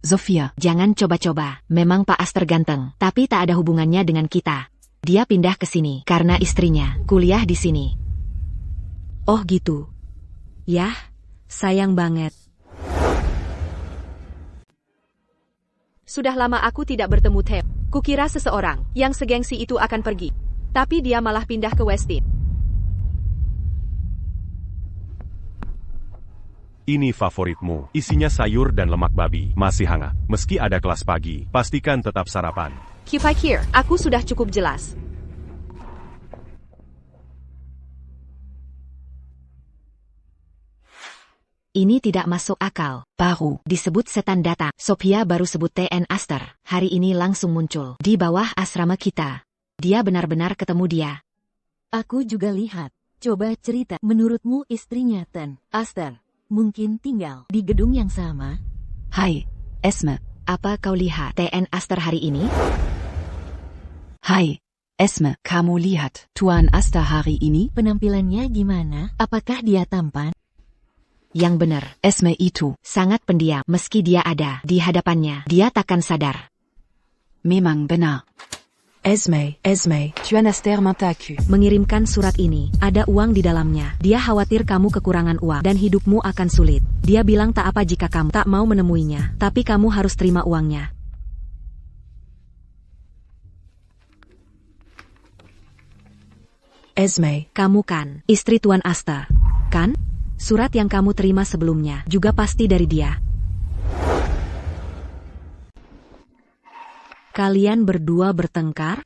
Zofia. Jangan coba-coba. Memang Pak Aster ganteng, tapi tak ada hubungannya dengan kita. Dia pindah ke sini karena istrinya kuliah di sini. Oh gitu. Yah, sayang banget. Sudah lama aku tidak bertemu Theo. Kukira seseorang yang segengsi itu akan pergi. Tapi dia malah pindah ke Westin. Ini favoritmu. Isinya sayur dan lemak babi. Masih hangat. Meski ada kelas pagi, pastikan tetap sarapan. Kupikir, aku sudah cukup jelas. Ini tidak masuk akal. Baru disebut setan datang. Sophia baru sebut TN Aster. Hari ini langsung muncul di bawah asrama kita. Dia benar-benar ketemu dia. Aku juga lihat. Coba cerita. Menurutmu istrinya Ten Aster mungkin tinggal di gedung yang sama? Hai, Esme. Apa kau lihat TN Aster hari ini? Hai, Esme. Kamu lihat Tuan Aster hari ini? Penampilannya gimana? Apakah dia tampan? Yang benar, Esme itu sangat pendiam. Meski dia ada di hadapannya, dia takkan sadar. Memang benar. Esme, Tuan Aster minta aku mengirimkan surat ini. Ada uang di dalamnya. Dia khawatir kamu kekurangan uang dan hidupmu akan sulit. Dia bilang tak apa jika kamu tak mau menemuinya, tapi kamu harus terima uangnya. Esme, kamu kan istri Tuan Aster, kan? Surat yang kamu terima sebelumnya juga pasti dari dia. Kalian berdua bertengkar?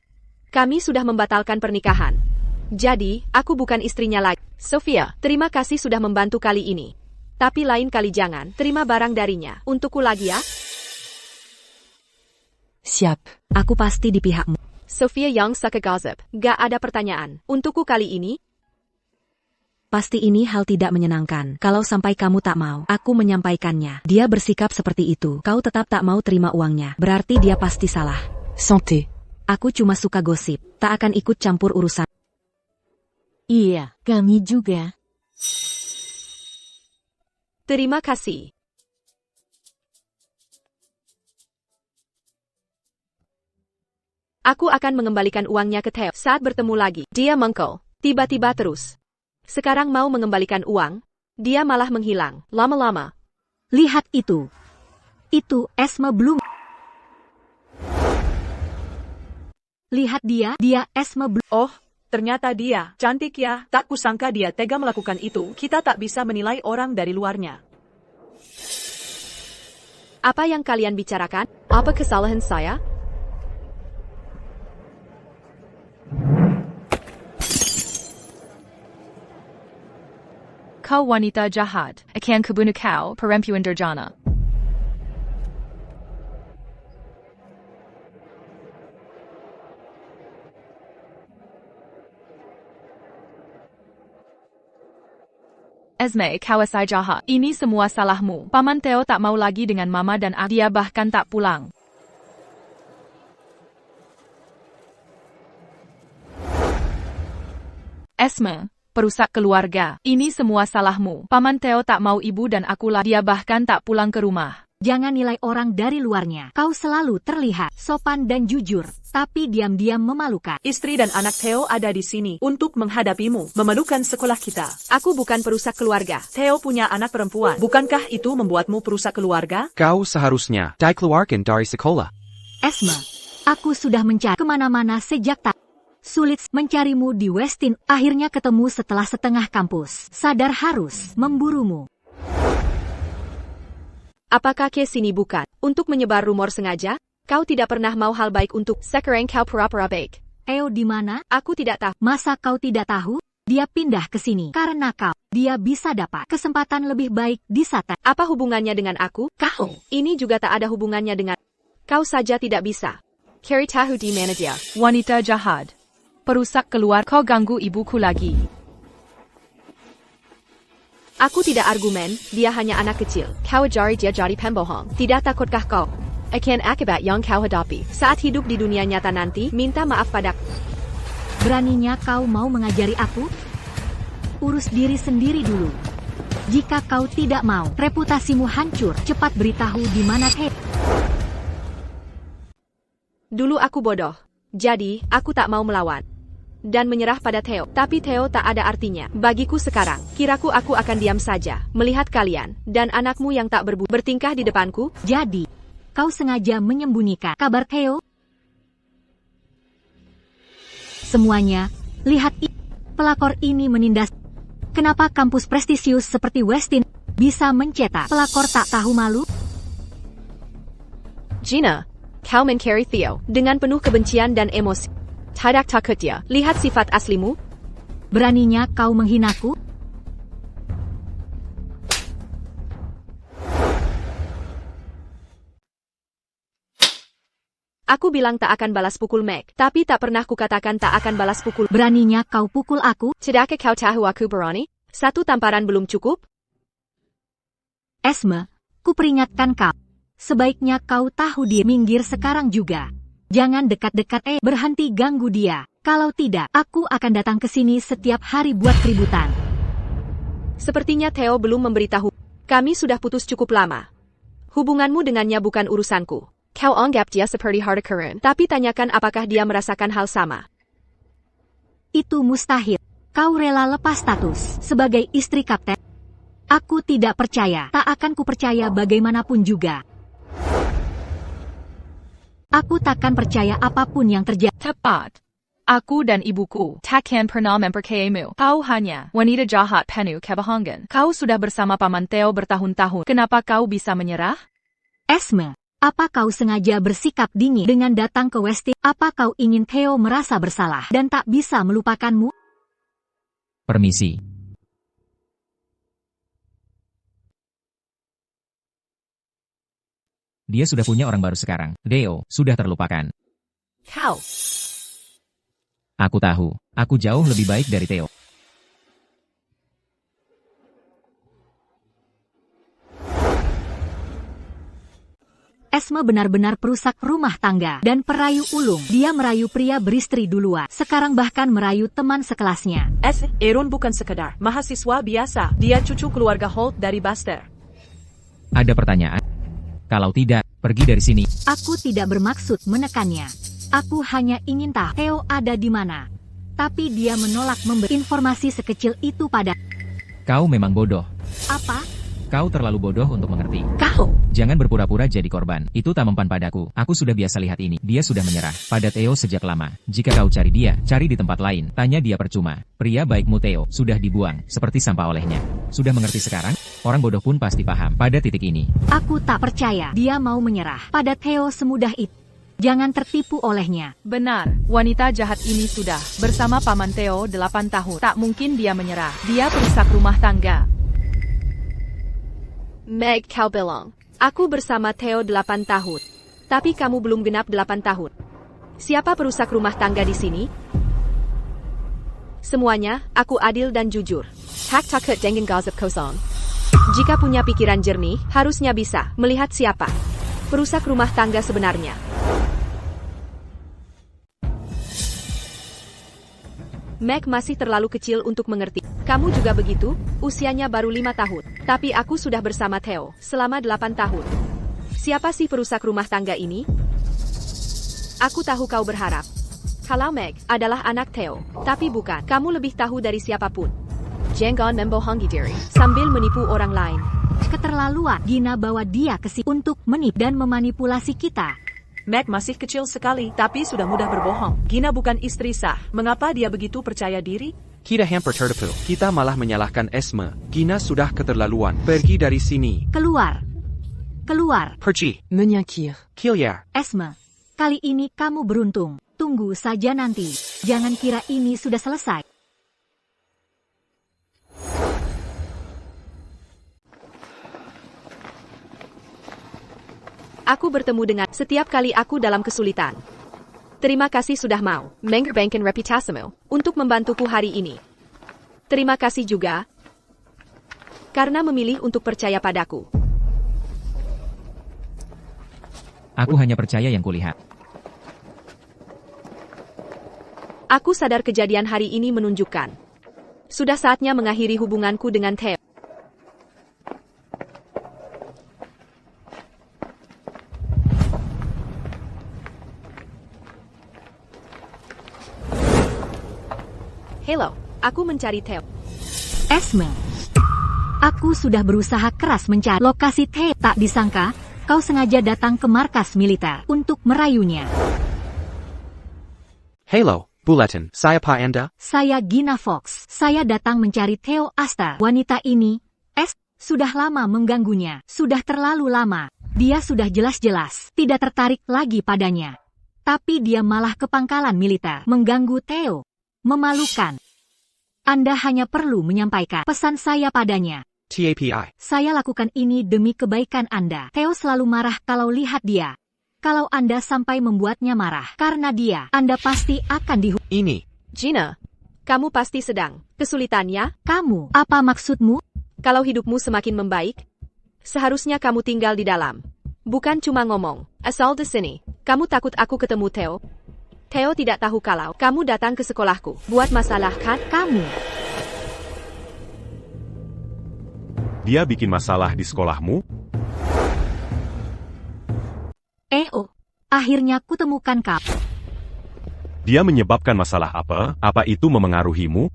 Kami sudah membatalkan pernikahan. Jadi, aku bukan istrinya lagi. Sophia, terima kasih sudah membantu kali ini. Tapi lain kali jangan terima barang darinya. Untukku lagi ya. Siap. Aku pasti di pihakmu. Sophia yang suka gosip. Gak ada pertanyaan. Untukku kali ini. Pasti ini hal tidak menyenangkan. Kalau sampai kamu tak mau, aku menyampaikannya. Dia bersikap seperti itu. Kau tetap tak mau terima uangnya. Berarti dia pasti salah. Santé. Aku cuma suka gosip. Tak akan ikut campur urusan. Iya, kami juga. Terima kasih. Aku akan mengembalikan uangnya ke Theo saat bertemu lagi. Dia mengkel. Tiba-tiba terus. Sekarang mau mengembalikan uang, dia malah menghilang, lama-lama. Lihat itu. Itu Esme Bloom. Lihat dia Esme Bloom. Oh, ternyata dia. Cantik ya. Tak kusangka dia tega melakukan itu. Kita tak bisa menilai orang dari luarnya. Apa yang kalian bicarakan? Apa kesalahan saya? Kau wanita jahat, akan kubunuh kau, perempuan durjana. Esme, kau asai jahat. Ini semua salahmu. Paman Theo tak mau lagi dengan mama dan dia bahkan tak pulang. Esme, perusak keluarga. Ini semua salahmu. Paman Theo tak mau ibu dan akulah. Dia bahkan tak pulang ke rumah. Jangan nilai orang dari luarnya. Kau selalu terlihat sopan dan jujur, tapi diam-diam memalukan. Istri dan anak Theo ada di sini untuk menghadapimu, memalukan sekolah kita. Aku bukan perusak keluarga. Theo punya anak perempuan. Bukankah itu membuatmu perusak keluarga? Kau seharusnya dikeluarkan dari sekolah. Esme, aku sudah mencari kemana-mana sejak tak. Sulit mencarimu di Westin, akhirnya ketemu setelah setengah kampus. Sadar harus memburumu. Apakah ke sini bukan untuk menyebar rumor sengaja? Kau tidak pernah mau hal baik untuk sekarang kau pura-pura baik. Theo di mana? Aku tidak tahu. Masa kau tidak tahu? Dia pindah ke sini karena kau. Dia bisa dapat kesempatan lebih baik di Satan. Apa hubungannya dengan aku? Kau. Ini juga tak ada hubungannya dengan... Kau saja tidak bisa. Carry tahu di mana dia. Wanita jahat. Perusak keluar, kau ganggu ibuku lagi. Aku tidak argumen, dia hanya anak kecil. Kau ajari dia jadi pembohong. Tidak takutkah kau akan akibat yang kau hadapi saat hidup di dunia nyata nanti? Minta maaf padaku. Beraninya kau mau mengajari aku? Urus diri sendiri dulu. Jika kau tidak mau, reputasimu hancur. Cepat beritahu di mana Theo. Dulu aku bodoh. Jadi, aku tak mau melawan dan menyerah pada Theo. Tapi Theo tak ada artinya bagiku sekarang. Kiraku aku akan diam saja melihat kalian dan anakmu yang tak bertingkah di depanku. Jadi, kau sengaja menyembunyikan kabar Theo? Semuanya, lihat ini. Pelakor ini menindas. Kenapa kampus prestisius seperti Westin bisa mencetak pelakor tak tahu malu? Gina, kau men-carry Theo dengan penuh kebencian dan emosi. Tidak takut dia. Lihat sifat aslimu. Beraninya kau menghinaku? Aku bilang tak akan balas pukul Meg, tapi tak pernah kukatakan tak akan balas pukul. Beraninya kau pukul aku? Tidakkah kau tahu aku berani? Satu tamparan belum cukup? Esme, kuperingatkan kau. Sebaiknya kau tahu dia minggir sekarang juga. Jangan dekat-dekat berhenti ganggu dia. Kalau tidak, aku akan datang ke sini setiap hari buat keributan. Sepertinya Theo belum memberitahu. Kami sudah putus cukup lama. Hubunganmu dengannya bukan urusanku. Kau anggap dia seperti harta karun, tapi tanyakan apakah dia merasakan hal sama. Itu mustahil. Kau rela lepas status sebagai istri kapten? Aku tidak percaya. Tak akan kupercaya bagaimanapun juga. Aku takkan percaya apapun yang terjadi. Tepat. Aku dan ibuku takkan pernah mempercayaimu. Kau hanya wanita jahat penuh kebohongan. Kau sudah bersama Paman Theo bertahun-tahun. Kenapa kau bisa menyerah? Esme. Apa kau sengaja bersikap dingin dengan datang ke Westin? Apa kau ingin Theo merasa bersalah dan tak bisa melupakanmu? Permisi. Dia sudah punya orang baru sekarang. Theo sudah terlupakan. Kau. Aku tahu. Aku jauh lebih baik dari Theo. Esme benar-benar perusak rumah tangga dan perayu ulung. Dia merayu pria beristri duluan. Sekarang bahkan merayu teman sekelasnya. Aaron bukan sekedar mahasiswa biasa. Dia cucu keluarga Holt dari Buster. Ada pertanyaan? Kalau tidak, pergi dari sini. Aku tidak bermaksud menekannya. Aku hanya ingin tahu Theo ada di mana. Tapi dia menolak memberi informasi sekecil itu pada. Kau memang bodoh. Apa? Kau terlalu bodoh untuk mengerti. Kau. Jangan berpura-pura jadi korban. Itu tak mempan padaku. Aku sudah biasa lihat ini. Dia sudah menyerah pada Theo sejak lama. Jika kau cari dia, cari di tempat lain. Tanya dia percuma. Pria baikmu Theo sudah dibuang seperti sampah olehnya. Sudah mengerti sekarang? Orang bodoh pun pasti paham pada titik ini. Aku tak percaya dia mau menyerah pada Theo semudah itu. Jangan tertipu olehnya. Benar, wanita jahat ini sudah bersama Paman Theo 8 tahun. Tak mungkin dia menyerah. Dia perusak rumah tangga. Meg, kau bilang, aku bersama Theo 8 tahun. Tapi kamu belum genap 8 tahun. Siapa perusak rumah tangga di sini? Semuanya, aku adil dan jujur. Tak takut dengan gosip kosong. Jika punya pikiran jernih, harusnya bisa melihat siapa perusak rumah tangga sebenarnya. Meg masih terlalu kecil untuk mengerti. Kamu juga begitu, usianya baru 5 tahun. Tapi aku sudah bersama Theo selama 8 tahun. Siapa sih perusak rumah tangga ini? Aku tahu kau berharap kalau Meg adalah anak Theo. Tapi bukan, kamu lebih tahu dari siapapun. Jangan membohongi diri sambil menipu orang lain. Keterlaluan. Gina bawa dia ke sini untuk menipu dan memanipulasi kita. Meg masih kecil sekali, tapi sudah mudah berbohong. Gina bukan istri sah. Mengapa dia begitu percaya diri? Kita hampir tertipu. Kita malah menyalahkan Esme. Gina sudah keterlaluan. Pergi dari sini. Keluar. Keluar. Pergi. Menyakir. Kilyar. Esme, kali ini kamu beruntung. Tunggu saja nanti. Jangan kira ini sudah selesai. Aku bertemu dengan setiap kali aku dalam kesulitan. Terima kasih sudah mau mengorbankan reputasimu untuk membantuku hari ini. Terima kasih juga karena memilih untuk percaya padaku. Aku hanya percaya yang kulihat. Aku sadar kejadian hari ini menunjukkan sudah saatnya mengakhiri hubunganku dengan Theo. Hello, aku mencari Theo. Esme. Aku sudah berusaha keras mencari lokasi Theo. Tak disangka, kau sengaja datang ke markas militer untuk merayunya. Hello, Bulletin. Saya Pak Anda. Saya Gina Fox. Saya datang mencari Theo Aster. Wanita ini, sudah lama mengganggunya. Sudah terlalu lama. Dia sudah jelas-jelas tidak tertarik lagi padanya. Tapi dia malah ke pangkalan militer mengganggu Theo. Memalukan. Anda hanya perlu menyampaikan pesan saya padanya. TAPI. Saya lakukan ini demi kebaikan Anda. Theo selalu marah kalau lihat dia. Kalau Anda sampai membuatnya marah karena dia, Anda pasti akan dihukum. Ini. Gina, kamu pasti sedang kesulitannya. Kamu, apa maksudmu? Kalau hidupmu semakin membaik, seharusnya kamu tinggal di dalam. Bukan cuma ngomong, asal di sini. Kamu takut aku ketemu Theo? Theo tidak tahu kalau kamu datang ke sekolahku. Buat masalah kan? Kamu. Dia bikin masalah di sekolahmu? Akhirnya kutemukan kau. Dia menyebabkan masalah apa? Apa itu memengaruhimu?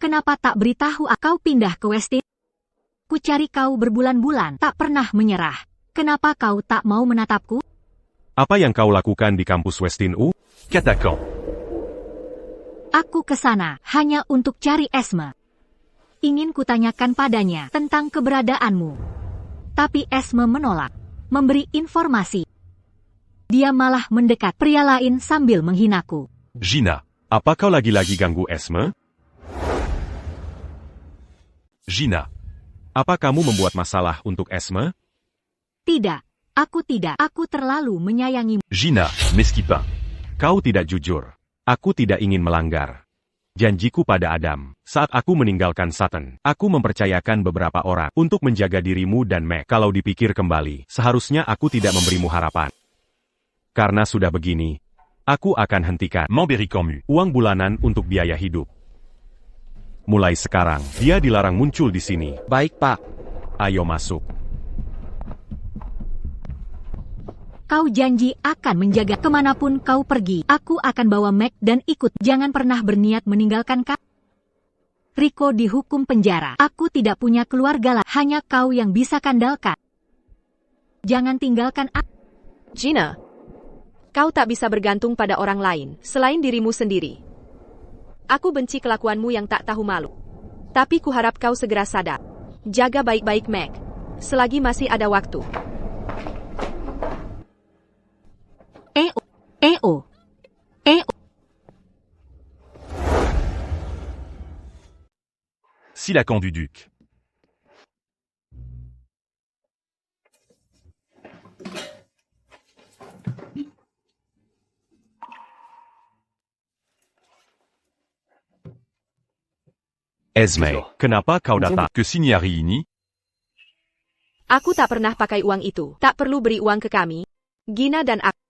Kenapa tak beritahu kau pindah ke Westin? Ku cari kau berbulan-bulan, tak pernah menyerah. Kenapa kau tak mau menatapku? Apa yang kau lakukan di kampus Westin U? Katakan. Aku ke sana hanya untuk cari Esme. Ingin kutanyakan padanya tentang keberadaanmu. Tapi Esme menolak memberi informasi. Dia malah mendekat pria lain sambil menghinaku. Gina, apa kau lagi-lagi ganggu Esme? Gina, apa kamu membuat masalah untuk Esme? Tidak. Aku tidak. Aku terlalu menyayangimu. Gina, Meskipin. Kau tidak jujur. Aku tidak ingin melanggar janjiku pada Adam. Saat aku meninggalkan Satan, aku mempercayakan beberapa orang untuk menjaga dirimu dan Mac. Kalau dipikir kembali, seharusnya aku tidak memberimu harapan. Karena sudah begini, aku akan hentikan uang bulanan untuk biaya hidup. Mulai sekarang, dia dilarang muncul di sini. Baik, Pak. Ayo masuk. Kau janji akan menjaga kemanapun kau pergi. Aku akan bawa Mac dan ikut. Jangan pernah berniat meninggalkan kau. Rico dihukum penjara. Aku tidak punya keluarga lah. Hanya kau yang bisa kandalkan. Jangan tinggalkan aku. Gina, kau tak bisa bergantung pada orang lain selain dirimu sendiri. Aku benci kelakuanmu yang tak tahu malu. Tapi kuharap kau segera sadar. Jaga baik-baik Mac. Selagi masih ada waktu. Silakan du duc. Esme, kenapa kau datang? Que signari ini? Aku tak pernah pakai uang itu. Tak perlu beri uang ke kami. Gina dan aku.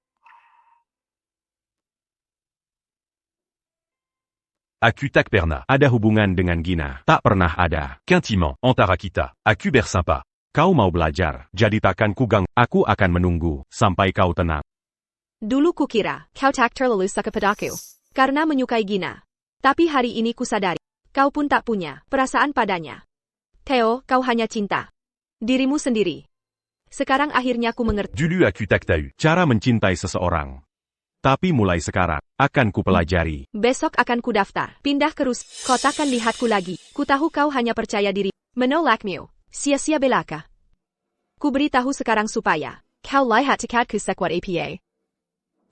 Aku tak pernah. Ada hubungan dengan Gina. Tak pernah ada. Qu'intiment, antara kita. Aku bersympa. Kau mau belajar, jadi takkan kugang. Aku akan menunggu sampai kau tenang. Dulu kukira kau tak terlalu suka padaku karena menyukai Gina. Tapi hari ini kusadari kau pun tak punya perasaan padanya. Theo, kau hanya cinta dirimu sendiri. Sekarang akhirnya ku mengerti. Dulu aku tak tahu cara mencintai seseorang. Tapi mulai sekarang, akan ku pelajari. Besok akan ku daftar. Pindah ke Rus. Kau takkan lihatku lagi. Ku tahu kau hanya percaya diri. Menolakmu. Sia-sia belaka. Ku beritahu sekarang supaya kau lihat tekadku sekuat apa.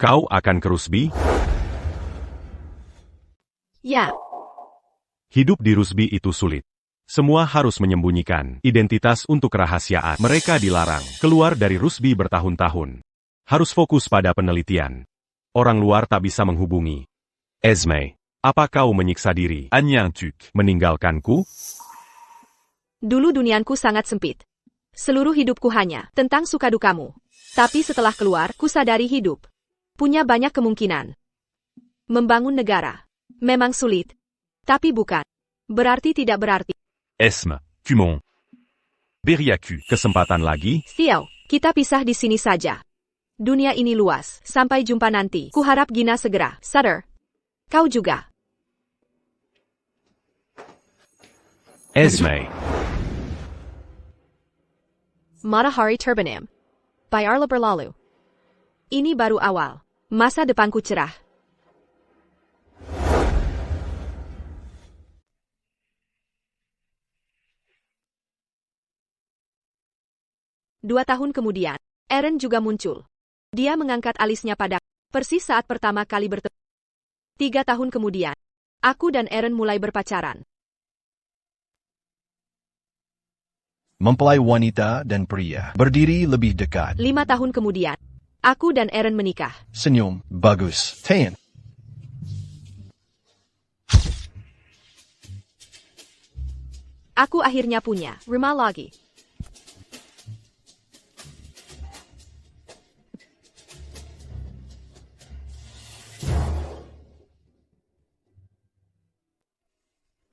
Kau akan ke Rusby? Ya, Hidup di Rusby itu sulit. Semua harus menyembunyikan identitas untuk kerahasiaan. Mereka dilarang keluar dari Rusby bertahun-tahun. Harus fokus pada penelitian. Orang luar tak bisa menghubungi. Esme, apa kau menyiksa diri? Agnyantuk. Meninggalkanku? dulu duniaku sangat sempit. Seluruh hidupku hanya tentang suka dukamu. Tapi setelah keluar, ku sadari hidup punya banyak kemungkinan. Membangun negara memang sulit. Tapi bukan berarti tidak berarti. Esme, Kumon. Beriaku. Kesempatan lagi? Xiao, kita pisah di sini saja. Dunia ini luas. Sampai jumpa nanti. Kuharap Gina segera sadar. Kau juga. Esme. Matahari Terbenam. Bayarlah berlalu. Ini baru awal. Masa depanku cerah. Dua tahun kemudian, Eren juga muncul. Dia mengangkat alisnya pada persis saat pertama kali bertemu. 3 tahun kemudian, aku dan Eren mulai berpacaran. Mempelai wanita dan pria berdiri lebih dekat. 5 tahun kemudian, aku dan Eren menikah. Senyum, bagus. Tayan. Aku akhirnya punya rumah lagi.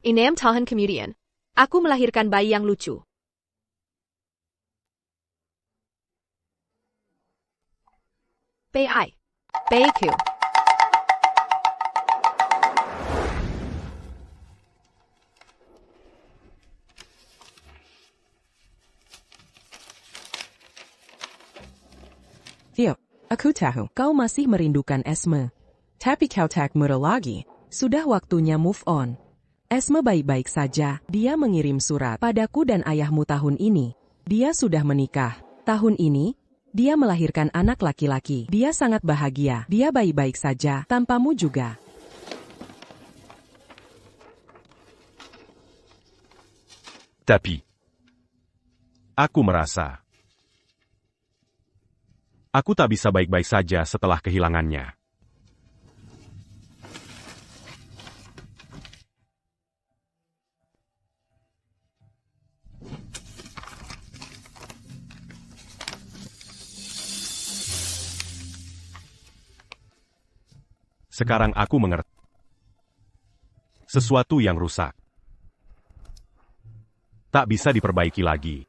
Enam tahun kemudian, aku melahirkan bayi yang lucu. Bai. Baiku. Theo, aku tahu kau masih merindukan Esme. Tapi kau tak muda lagi. Sudah waktunya move on. Esme baik-baik saja. Dia mengirim surat padaku dan ayahmu tahun ini. Dia sudah menikah. Tahun ini, dia melahirkan anak laki-laki. Dia sangat bahagia. Dia baik-baik saja, tanpamu juga. Tapi, aku merasa aku tak bisa baik-baik saja setelah kehilangannya. Sekarang aku mengerti. Sesuatu yang rusak tak bisa diperbaiki lagi.